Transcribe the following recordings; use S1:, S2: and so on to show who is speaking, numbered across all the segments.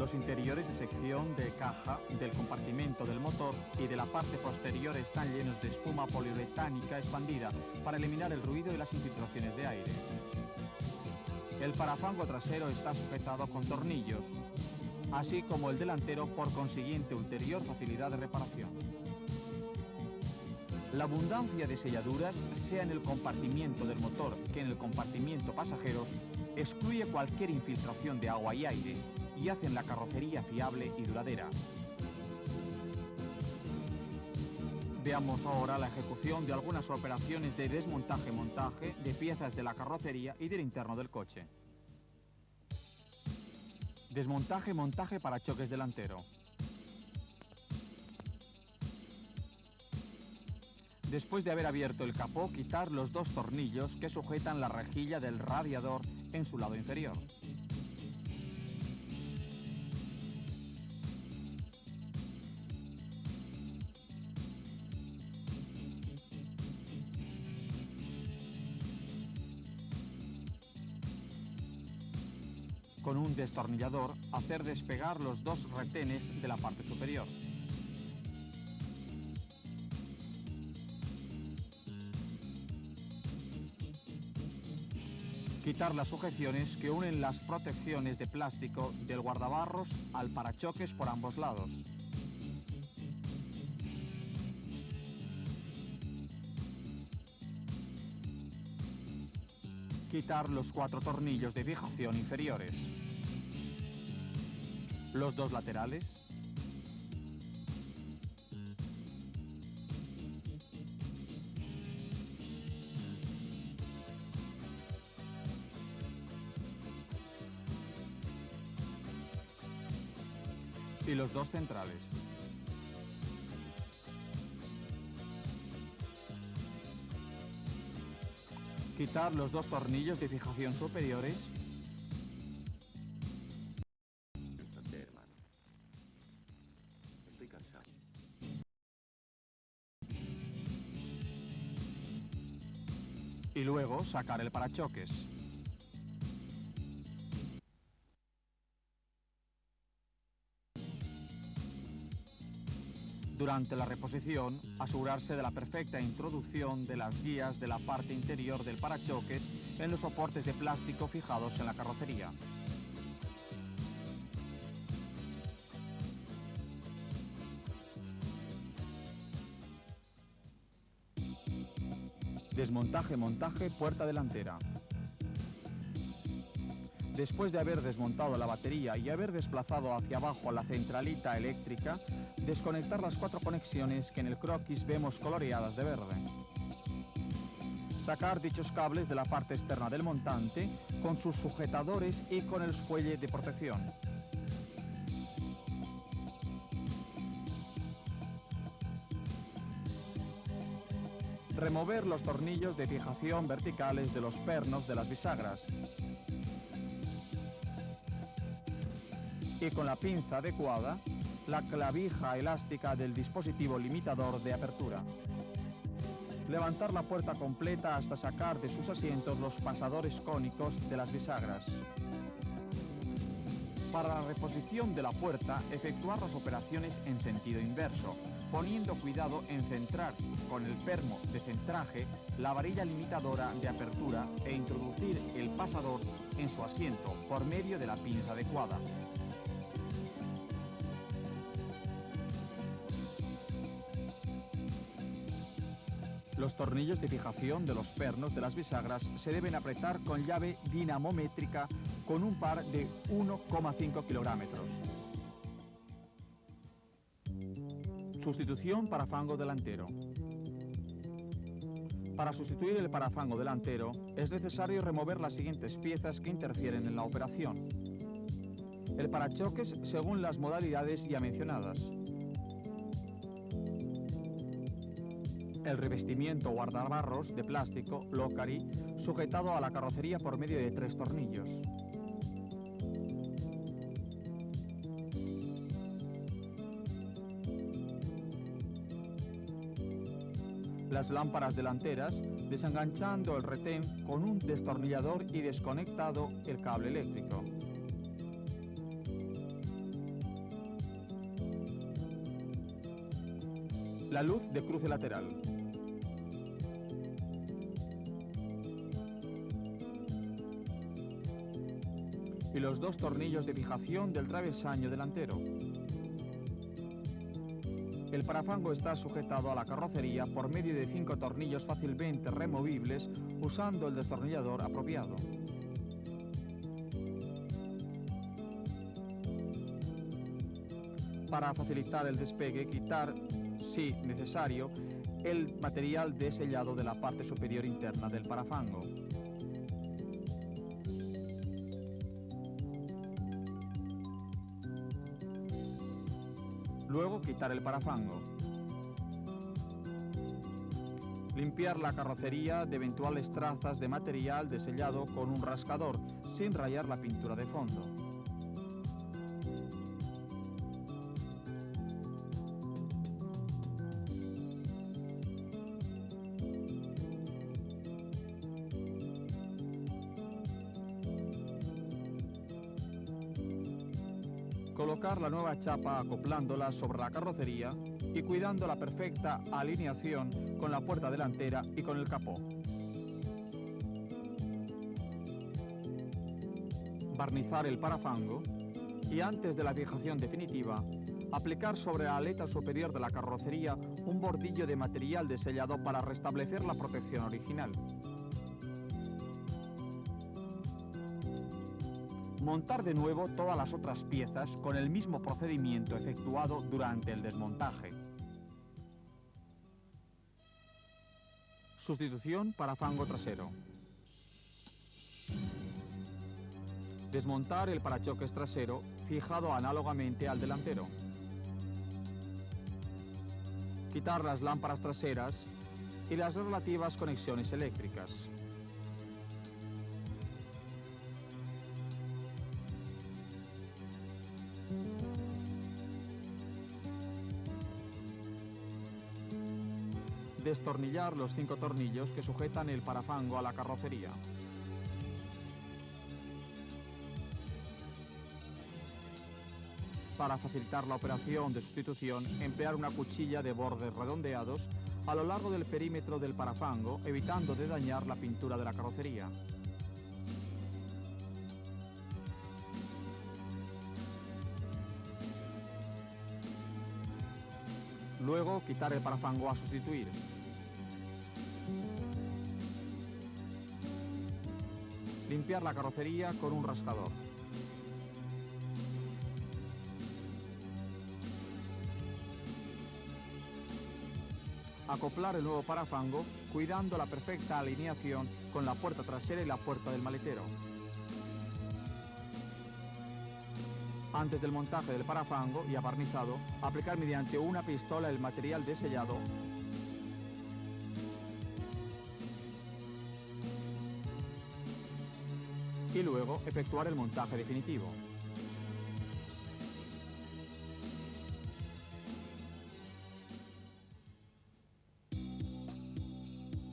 S1: Los interiores de sección de caja del compartimento del motor y de la parte posterior están llenos de espuma poliuretánica expandida para eliminar el ruido y las infiltraciones de aire. El parafango trasero está sujetado con tornillos, así como el delantero, por consiguiente ulterior facilidad de reparación. La abundancia de selladuras, sea en el compartimiento del motor que en el compartimiento pasajeros, excluye cualquier infiltración de agua y aire y hacen la carrocería fiable y duradera. Veamos ahora la ejecución de algunas operaciones de desmontaje-montaje de piezas de la carrocería y del interno del coche. Desmontaje-montaje parachoques delantero. Después de haber abierto el capó, quitar los dos tornillos que sujetan la rejilla del radiador en su lado inferior. Con un destornillador, hacer despegar los dos retenes de la parte superior. Quitar las sujeciones que unen las protecciones de plástico del guardabarros al parachoques por ambos lados. Quitar los 4 tornillos de fijación inferiores. Los 2 laterales. Y los 2 centrales. Quitar los 2 tornillos de fijación superiores.
S2: Hermano. Estoy cansado.
S1: Y luego sacar el parachoques. Durante la reposición, asegurarse de la perfecta introducción de las guías de la parte interior del parachoques en los soportes de plástico fijados en la carrocería. Desmontaje-montaje puerta delantera. Después de haber desmontado la batería y haber desplazado hacia abajo la centralita eléctrica, desconectar las 4 conexiones que en el croquis vemos coloreadas de verde. Sacar dichos cables de la parte externa del montante con sus sujetadores y con el fuelle de protección. Remover los tornillos de fijación verticales de los pernos de las bisagras. Y con la pinza adecuada, la clavija elástica del dispositivo limitador de apertura. Levantar la puerta completa hasta sacar de sus asientos los pasadores cónicos de las bisagras. Para la reposición de la puerta, efectuar las operaciones en sentido inverso, poniendo cuidado en centrar con el perno de centraje la varilla limitadora de apertura e introducir el pasador en su asiento por medio de la pinza adecuada. Los tornillos de fijación de los pernos de las bisagras se deben apretar con llave dinamométrica con un par de 1,5 kilográmetros. Sustitución parafango delantero. Para sustituir el parafango delantero es necesario remover las siguientes piezas que interfieren en la operación. El parachoques según las modalidades ya mencionadas. El revestimiento guardabarros de plástico Locari sujetado a la carrocería por medio de 3 tornillos. Las lámparas delanteras, desenganchando el retén con un destornillador y desconectado el cable eléctrico. La luz de cruce lateral. Y los dos tornillos de fijación del travesaño delantero. El parafango está sujetado a la carrocería por medio de 5 tornillos fácilmente removibles usando el destornillador apropiado. Para facilitar el despegue, quitar, si necesario, el material de sellado de la parte superior interna del parafango. Luego quitar el parafango. Limpiar la carrocería de eventuales trazas de material de sellado con un rascador, sin rayar la pintura de fondo. Colocar la nueva chapa acoplándola sobre la carrocería y cuidando la perfecta alineación con la puerta delantera y con el capó. Barnizar el parafango y antes de la fijación definitiva, aplicar sobre la aleta superior de la carrocería un bordillo de material de sellado para restablecer la protección original. Montar de nuevo todas las otras piezas con el mismo procedimiento efectuado durante el desmontaje. Sustitución parafango trasero. Desmontar el parachoques trasero fijado análogamente al delantero. Quitar las lámparas traseras y las relativas conexiones eléctricas. Destornillar los 5 tornillos que sujetan el parafango a la carrocería. Para facilitar la operación de sustitución, emplear una cuchilla de bordes redondeados a lo largo del perímetro del parafango, evitando de dañar la pintura de la carrocería. Luego, quitar el parafango a sustituir. Limpiar la carrocería con un rascador. Acoplar el nuevo parafango, cuidando la perfecta alineación con la puerta trasera y la puerta del maletero. Antes del montaje del parafango, ya barnizado, aplicar mediante una pistola el material de sellado y luego efectuar el montaje definitivo.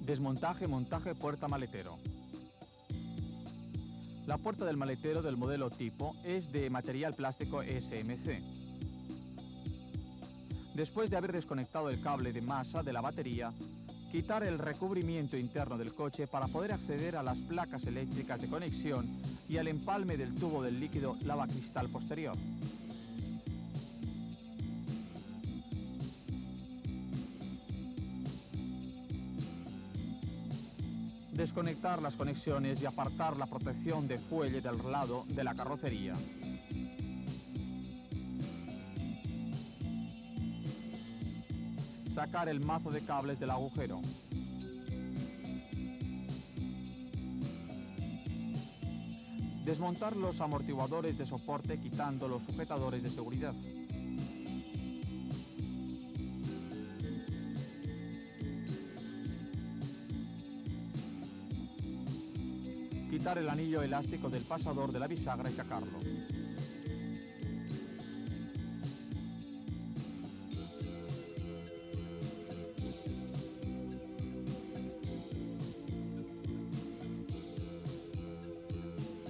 S1: Desmontaje, montaje, puerta maletero. La puerta del maletero del modelo tipo es de material plástico SMC. Después de haber desconectado el cable de masa de la batería, quitar el recubrimiento interno del coche para poder acceder a las placas eléctricas de conexión y al empalme del tubo del líquido lavacristal posterior. Desconectar las conexiones y apartar la protección de fuelle del lado de la carrocería. Sacar el mazo de cables del agujero. Desmontar los amortiguadores de soporte quitando los sujetadores de seguridad. Quitar el anillo elástico del pasador de la bisagra y sacarlo.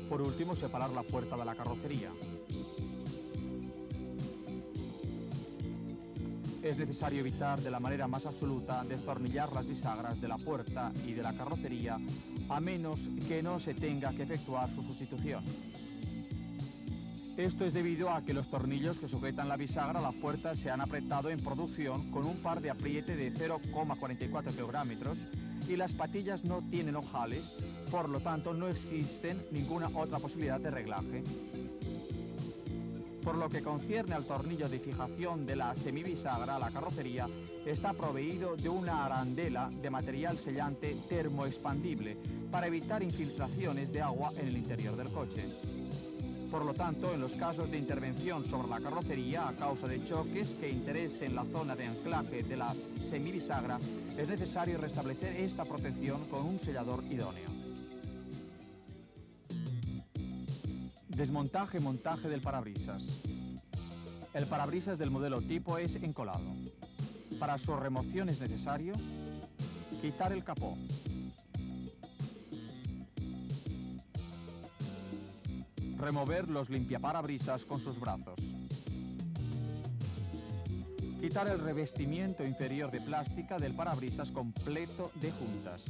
S1: Por último, separar la puerta de la carrocería. es necesario evitar de la manera más absoluta destornillar las bisagras de la puerta y de la carrocería, a menos que no se tenga que efectuar su sustitución. Esto es debido a que los tornillos que sujetan la bisagra a la puerta se han apretado en producción con un par de apriete de 0,44 kilogrammetros y las patillas no tienen ojales, por lo tanto no existen ninguna otra posibilidad de reglaje. Por lo que concierne al tornillo de fijación de la semibisagra a la carrocería, está proveído de una arandela de material sellante termoexpandible para evitar infiltraciones de agua en el interior del coche. Por lo tanto, en los casos de intervención sobre la carrocería a causa de choques que interesen la zona de anclaje de la semibisagra, es necesario restablecer esta protección con un sellador idóneo. Desmontaje y montaje del parabrisas. El parabrisas del modelo tipo es encolado. Para su remoción es necesario quitar el capó, remover los limpiaparabrisas con sus brazos, quitar el revestimiento inferior de plástica del parabrisas completo de juntas,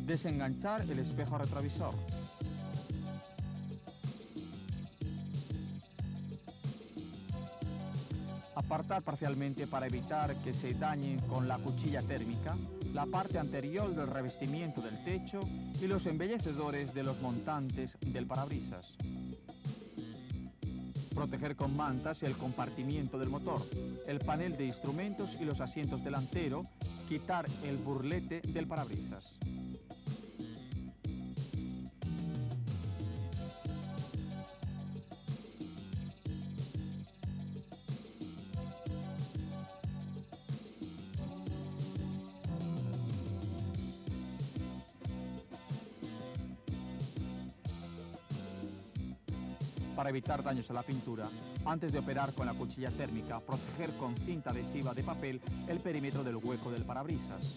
S1: desenganchar el espejo retrovisor, apartar parcialmente para evitar que se dañen con la cuchilla térmica la parte anterior del revestimiento del techo y los embellecedores de los montantes del parabrisas. Proteger con mantas el compartimiento del motor, el panel de instrumentos y los asientos delantero, quitar el burlete del parabrisas. Para evitar daños a la pintura, antes de operar con la cuchilla térmica, proteger con cinta adhesiva de papel el perímetro del hueco del parabrisas.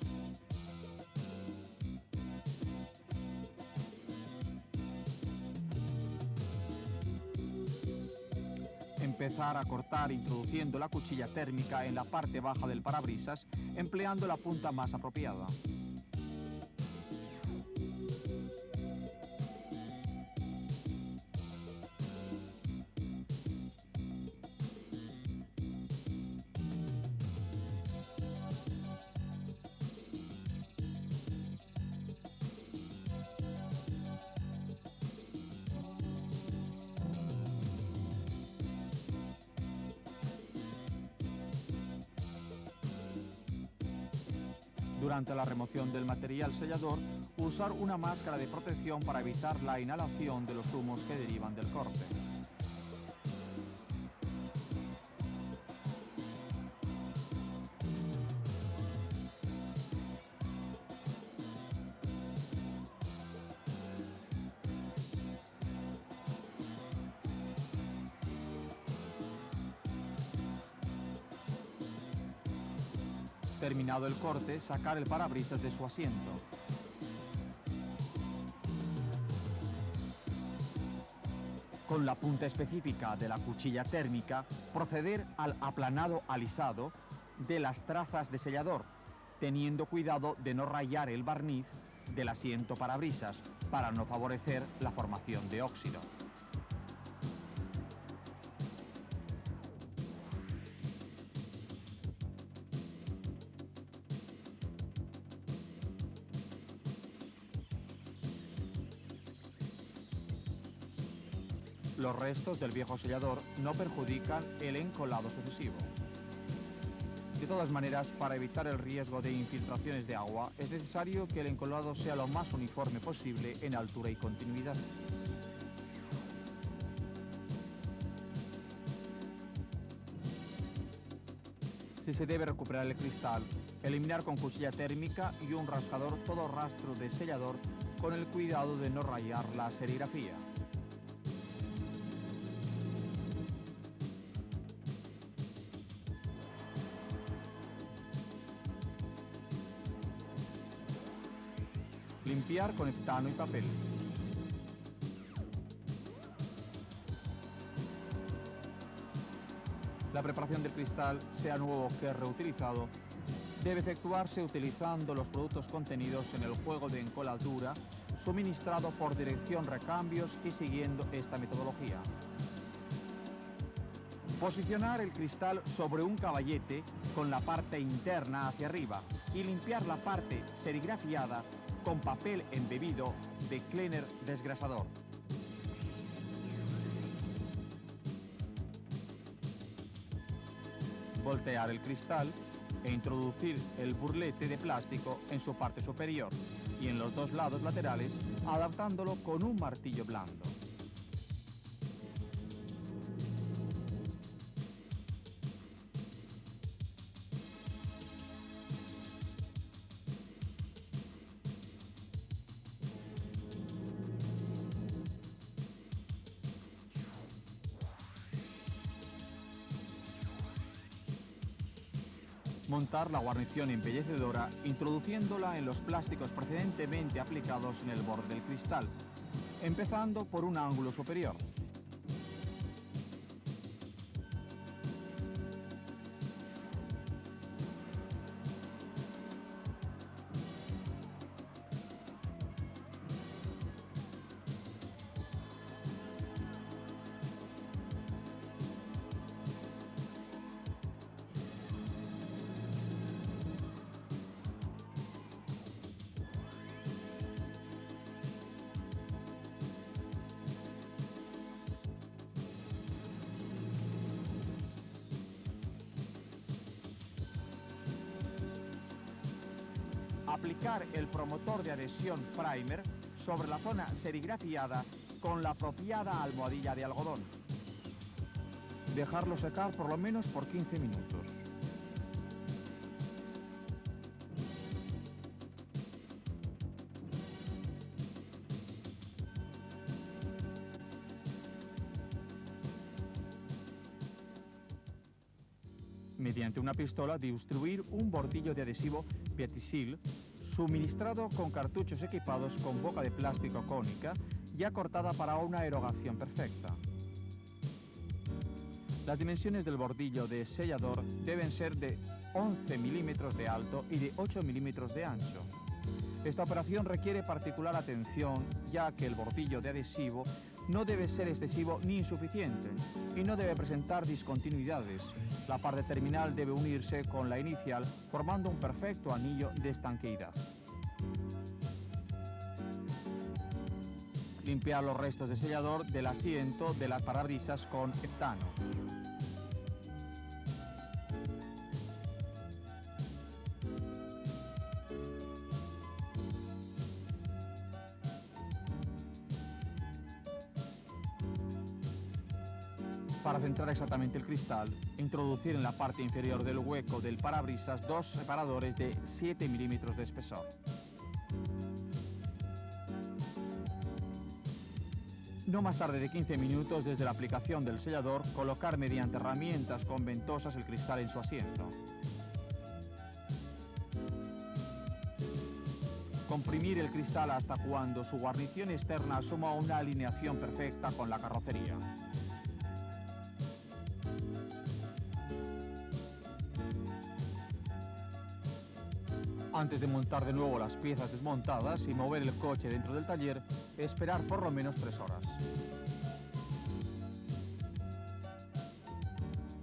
S1: Empezar a cortar introduciendo la cuchilla térmica en la parte baja del parabrisas, empleando la punta más apropiada. Durante la remoción del material sellador, usar una máscara de protección para evitar la inhalación de los humos que derivan del corte. Terminado el corte, sacar el parabrisas de su asiento. Con la punta específica de la cuchilla térmica, proceder al aplanado alisado de las trazas de sellador, teniendo cuidado de no rayar el barniz del asiento parabrisas para no favorecer la formación de óxido. Los restos del viejo sellador no perjudican el encolado sucesivo. De todas maneras, para evitar el riesgo de infiltraciones de agua, es necesario que el encolado sea lo más uniforme posible en altura y continuidad. Si se debe recuperar el cristal, eliminar con cuchilla térmica y un rascador todo rastro de sellador con el cuidado de no rayar la serigrafía. Limpiar con heptano y papel. La preparación del cristal, sea nuevo que reutilizado, debe efectuarse utilizando los productos contenidos en el juego de encoladura suministrado por Dirección Recambios y siguiendo esta metodología. Posicionar el cristal sobre un caballete con la parte interna hacia arriba y limpiar la parte serigrafiada con papel embebido de cleaner desgrasador. Voltear el cristal e introducir el burlete de plástico en su parte superior y en los dos lados laterales, adaptándolo con un martillo blando. Montar la guarnición embellecedora introduciéndola en los plásticos precedentemente aplicados en el borde del cristal, empezando por un ángulo superior. Aplicar el promotor de adhesión primer sobre la zona serigrafiada con la apropiada almohadilla de algodón. Dejarlo secar por lo menos por 15 minutos. Mediante una pistola distribuir un bordillo de adhesivo Pietisil suministrado con cartuchos equipados con boca de plástico cónica ya cortada para una erogación perfecta. Las dimensiones del bordillo de sellador deben ser de 11 milímetros de alto y de 8 milímetros de ancho. Esta operación requiere particular atención, ya que el bordillo de adhesivo no debe ser excesivo ni insuficiente y no debe presentar discontinuidades. La parte terminal debe unirse con la inicial formando un perfecto anillo de estanqueidad. Limpiar los restos de sellador del asiento de las parabrisas con heptano. Para centrar exactamente el cristal, introducir en la parte inferior del hueco del parabrisas dos separadores de 7 milímetros de espesor. No más tarde de 15 minutos desde la aplicación del sellador, colocar mediante herramientas con ventosas el cristal en su asiento. Comprimir el cristal hasta cuando su guarnición externa asuma una alineación perfecta con la carrocería. Antes de montar de nuevo las piezas desmontadas y mover el coche dentro del taller, esperar por lo menos 3 horas.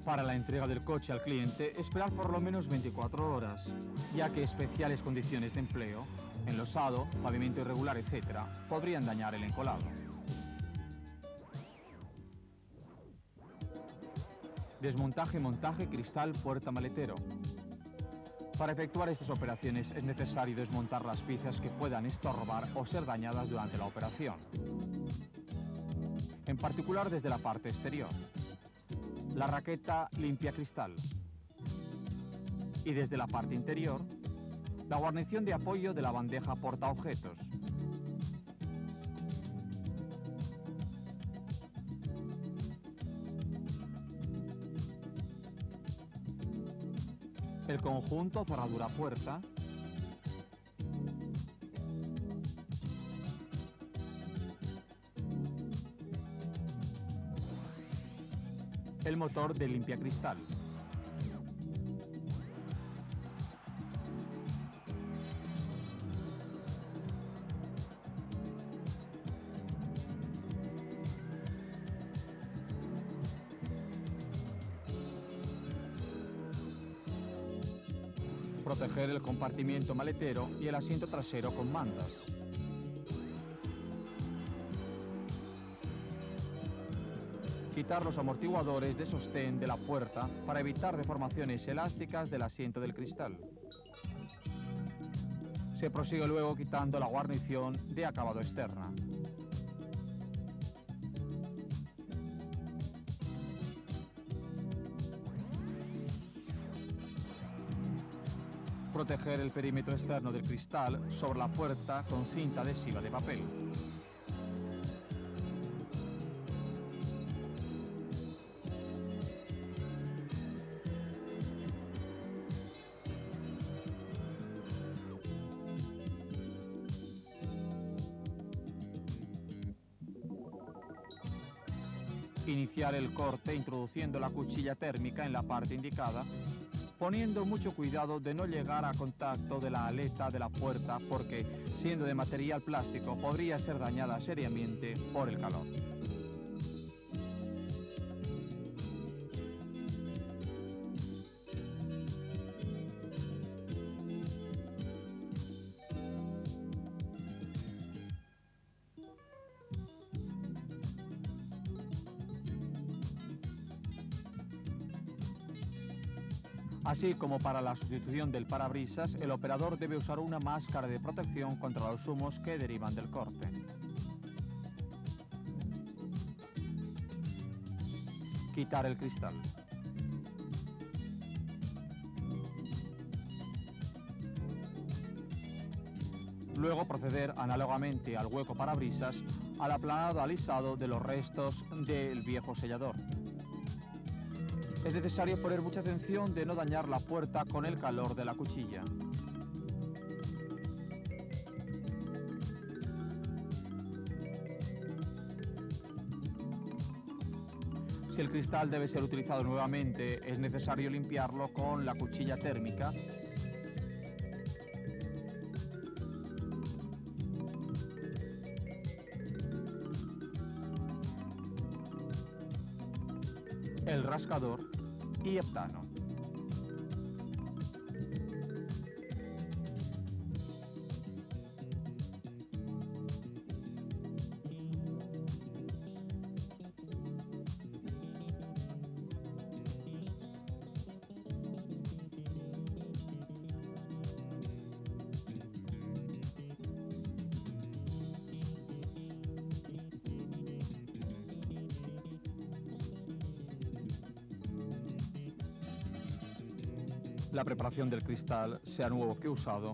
S1: Para la entrega del coche al cliente, esperar por lo menos 24 horas, ya que especiales condiciones de empleo, enlosado, pavimento irregular, etc., podrían dañar el encolado. Desmontaje, montaje, cristal, puerta, maletero. Para efectuar estas operaciones es necesario desmontar las piezas que puedan estorbar o ser dañadas durante la operación. En particular desde la parte exterior. La raqueta limpia cristal. Y desde la parte interior, la guarnición de apoyo de la bandeja portaobjetos. El conjunto cerradura-puerta. el motor del limpiacristal. Proteger el compartimiento maletero y el asiento trasero con mandas. Quitar los amortiguadores de sostén de la puerta para evitar deformaciones elásticas del asiento del cristal. Se prosigue luego quitando la guarnición de acabado externa. Proteger el perímetro externo del cristal sobre la puerta con cinta adhesiva de papel. Iniciar el corte introduciendo la cuchilla térmica en la parte indicada, poniendo mucho cuidado de no llegar a contacto de la aleta de la puerta porque, siendo de material plástico, podría ser dañada seriamente por el calor. Así como para la sustitución del parabrisas, el operador debe usar una máscara de protección contra los humos que derivan del corte. Quitar el cristal. Luego proceder análogamente al hueco parabrisas al aplanado alisado de los restos del viejo sellador. Es necesario poner mucha atención de no dañar la puerta con el calor de la cuchilla. Si el cristal debe ser utilizado nuevamente, es necesario limpiarlo con la cuchilla térmica . El rascador y heptano. La preparación del cristal, sea nuevo que usado,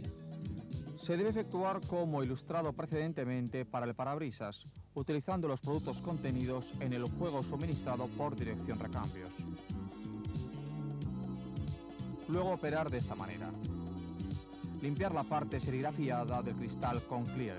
S1: se debe efectuar como ilustrado precedentemente para el parabrisas, utilizando los productos contenidos en el juego suministrado por Dirección Recambios. Luego operar de esta manera. Limpiar la parte serigrafiada del cristal con clear.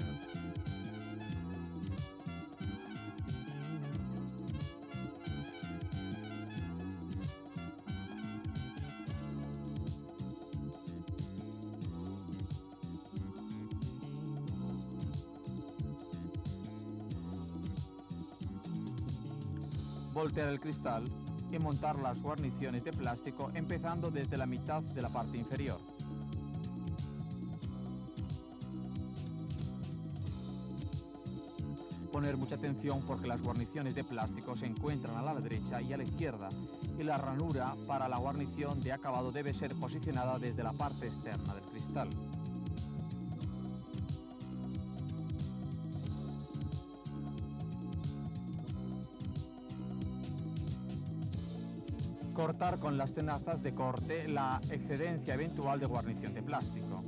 S1: Voltear el cristal y montar las guarniciones de plástico empezando desde la mitad de la parte inferior. Poner mucha atención porque las guarniciones de plástico se encuentran a la derecha y a la izquierda y la ranura para la guarnición de acabado debe ser posicionada desde la parte externa del cristal. Cortar con las tenazas de corte la excedencia eventual de guarnición de plástico.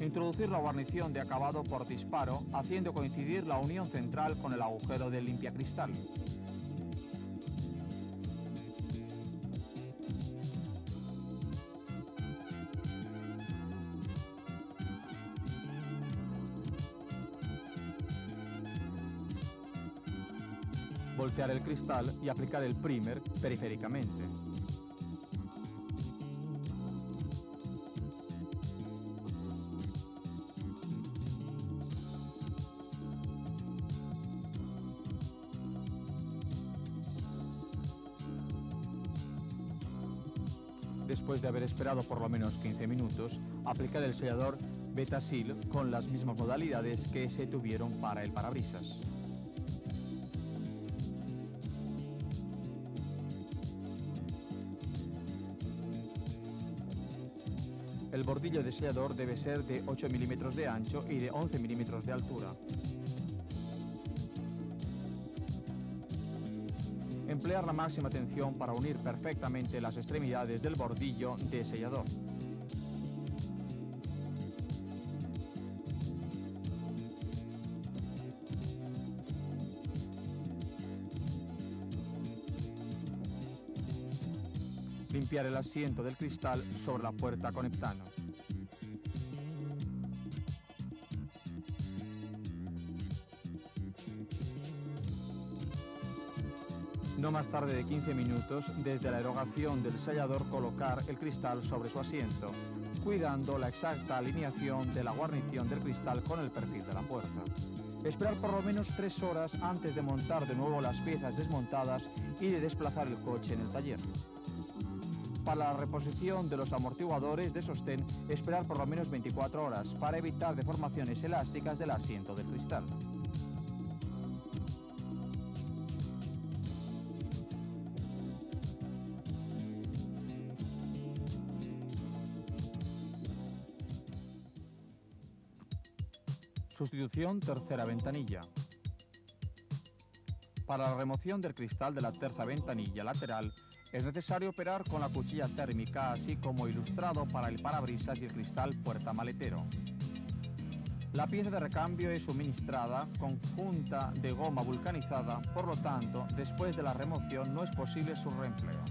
S1: Introducir la guarnición de acabado por disparo, haciendo coincidir la unión central con el agujero del limpiacristal. Voltear el cristal y aplicar el primer periféricamente. Después de haber esperado por lo menos 15 minutos, aplicar el sellador Betasil con las mismas modalidades que se tuvieron para el parabrisas. El bordillo de sellador debe ser de 8 milímetros de ancho y de 11 milímetros de altura. Emplear la máxima atención para unir perfectamente las extremidades del bordillo de sellador. Limpiar el asiento del cristal sobre la puerta con heptano. No más tarde de 15 minutos, desde la erogación del sellador, colocar el cristal sobre su asiento, cuidando la exacta alineación de la guarnición del cristal con el perfil de la puerta. Esperar por lo menos 3 horas antes de montar de nuevo las piezas desmontadas y de desplazar el coche en el taller. Para la reposición de los amortiguadores de sostén, esperar por lo menos 24 horas para evitar deformaciones elásticas del asiento del cristal. Sustitución tercera ventanilla. Para la remoción del cristal de la tercera ventanilla lateral, es necesario operar con la cuchilla térmica, así como ilustrado para el parabrisas y el cristal puerta maletero. La pieza de recambio es suministrada con junta de goma vulcanizada, por lo tanto, después de la remoción no es posible su reempleo.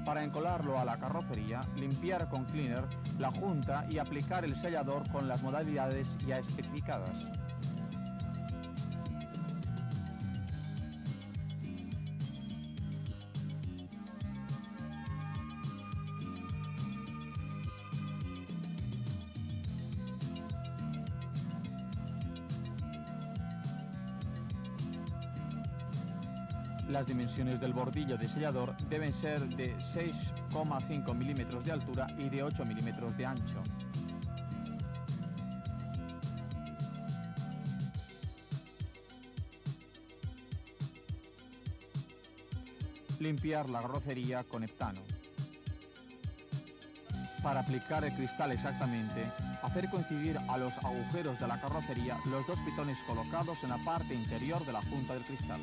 S1: Para encolarlo a la carrocería, limpiar con cleaner la junta y aplicar el sellador con las modalidades ya especificadas. Las dimensiones del bordillo de sellador deben ser de 6,5 milímetros de altura y de 8 milímetros de ancho. Limpiar la carrocería con heptano. Para aplicar el cristal exactamente, hacer coincidir a los agujeros de la carrocería los dos pitones colocados en la parte interior de la junta del cristal.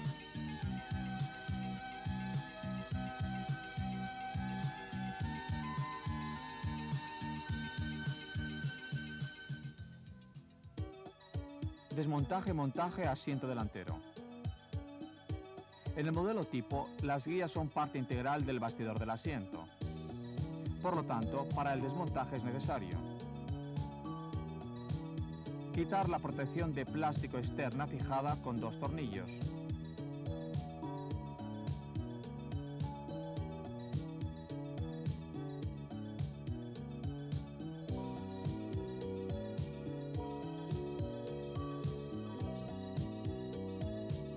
S1: Desmontaje, montaje, asiento delantero. En el modelo tipo, las guías son parte integral del bastidor del asiento. Por lo tanto, para el desmontaje es necesario quitar la protección de plástico externa fijada con 2 tornillos.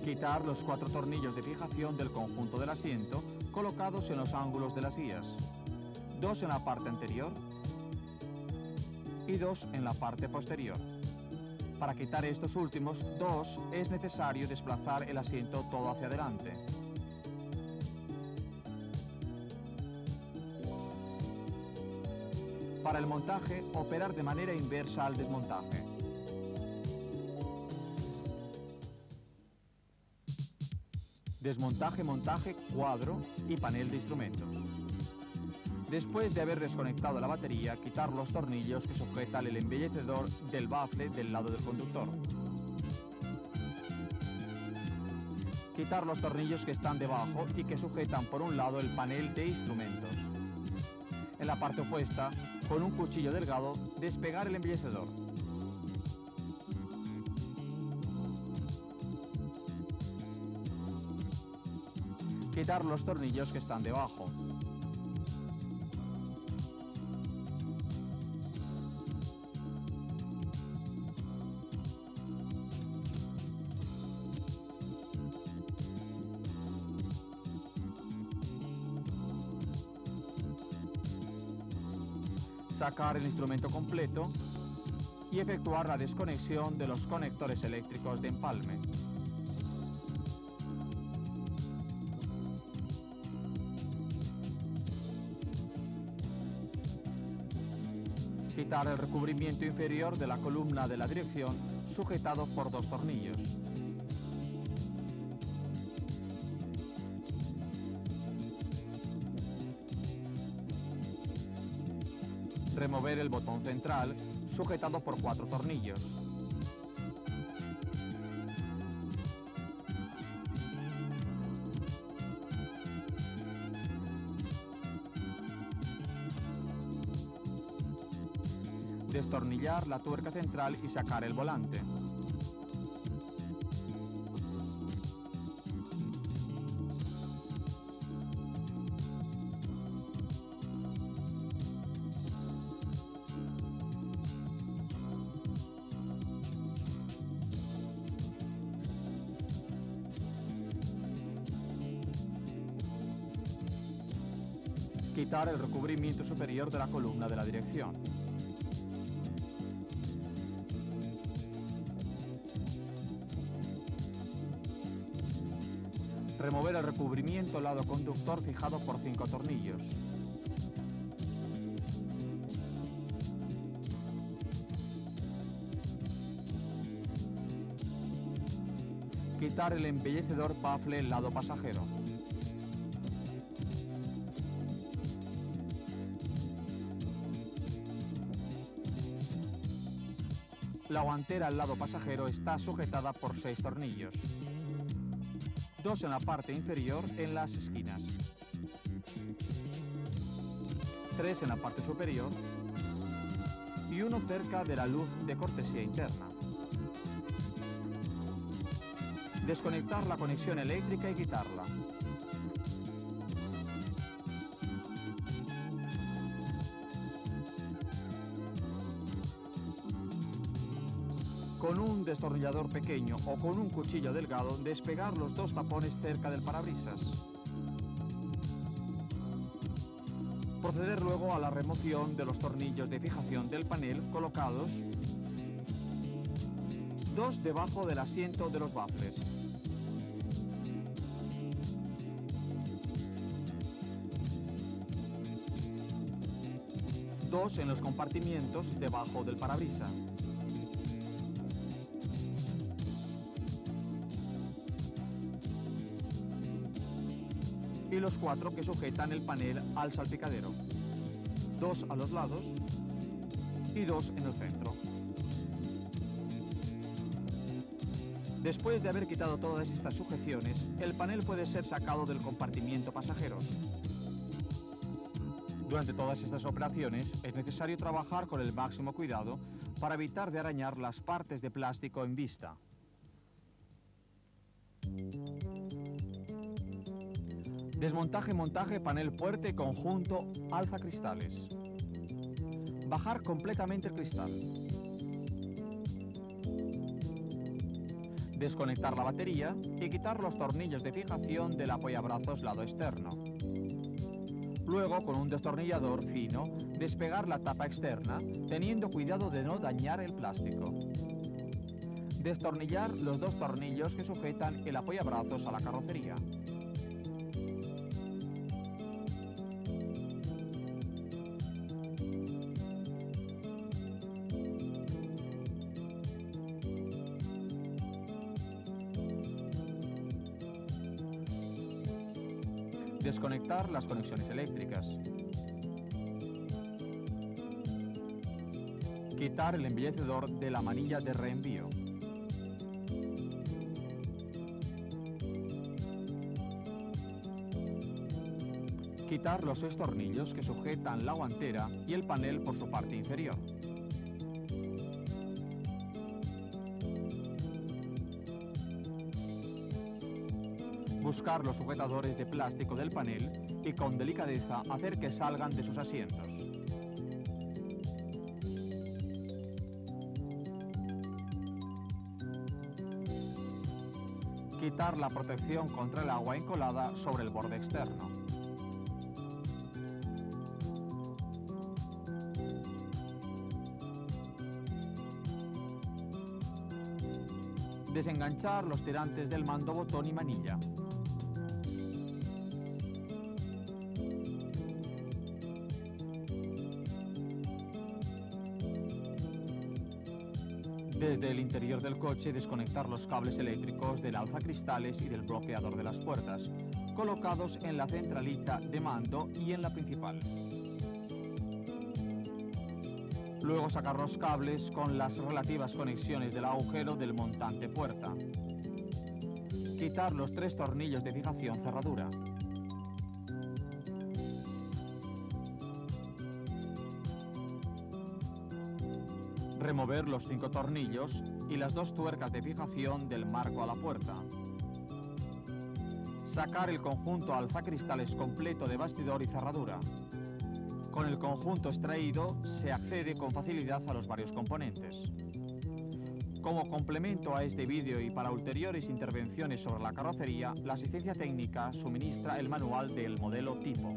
S1: Quitar los 4 tornillos de fijación del conjunto del asiento colocados en los ángulos de las guías, 2 en la parte anterior y 2 en la parte posterior. Para quitar estos últimos 2 es necesario desplazar el asiento todo hacia adelante. Para el montaje, operar de manera inversa al desmontaje. Desmontaje, montaje, cuadro y panel de instrumentos. Después de haber desconectado la batería, quitar los tornillos que sujetan el embellecedor del bafle del lado del conductor. Quitar los tornillos que están debajo y que sujetan por un lado el panel de instrumentos. En la parte opuesta, con un cuchillo delgado, despegar el embellecedor. Quitar los tornillos que están debajo. Sacar el instrumento completo y efectuar la desconexión de los conectores eléctricos de empalme. Quitar el recubrimiento inferior de la columna de la dirección sujetado por dos tornillos. Remover el botón central sujetado por 4 tornillos. Destornillar la tuerca central y sacar el volante. Quitar el recubrimiento superior de la columna de la dirección. Remover el recubrimiento lado conductor fijado por 5 tornillos. Quitar el embellecedor bafle lado pasajero. La guantera al lado pasajero está sujetada por 6 tornillos. 2 en la parte inferior en las esquinas. 3 en la parte superior y 1 cerca de la luz de cortesía interna. Desconectar la conexión eléctrica y quitarla. Con un destornillador pequeño o con un cuchillo delgado, despegar los 2 tapones cerca del parabrisas. Proceder luego a la remoción de los tornillos de fijación del panel colocados 2 debajo del asiento de los bafles. Dos en los compartimientos debajo del parabrisas. Y los 4 que sujetan el panel al salpicadero. 2 a los lados y 2 en el centro. Después de haber quitado todas estas sujeciones, el panel puede ser sacado del compartimiento pasajeros. Durante todas estas operaciones es necesario trabajar con el máximo cuidado para evitar de arañar las partes de plástico en vista. Desmontaje, montaje, panel puerta y conjunto alza cristales. Bajar completamente el cristal. Desconectar la batería y quitar los tornillos de fijación del apoyabrazos lado externo. Luego, con un destornillador fino, despegar la tapa externa, teniendo cuidado de no dañar el plástico. Destornillar los 2 tornillos que sujetan el apoyabrazos a la carrocería. Desconectar las conexiones eléctricas. Quitar el embellecedor de la manilla de reenvío. Quitar los 6 tornillos que sujetan la guantera y el panel por su parte inferior. buscar los sujetadores de plástico del panel y con delicadeza hacer que salgan de sus asientos. Quitar la protección contra el agua encolada sobre el borde externo. Desenganchar los tirantes del mando, botón y manilla. Desde el interior del coche desconectar los cables eléctricos del alzacristales y del bloqueador de las puertas, colocados en la centralita de mando y en la principal. Luego sacar los cables con las relativas conexiones del agujero del montante puerta. Quitar los 3 tornillos de fijación cerradura. Remover los 5 tornillos y las 2 tuercas de fijación del marco a la puerta. Sacar el conjunto alzacristales completo de bastidor y cerradura. Con el conjunto extraído se accede con facilidad a los varios componentes. Como complemento a este vídeo y para ulteriores intervenciones sobre la carrocería, la asistencia técnica suministra el manual del modelo tipo.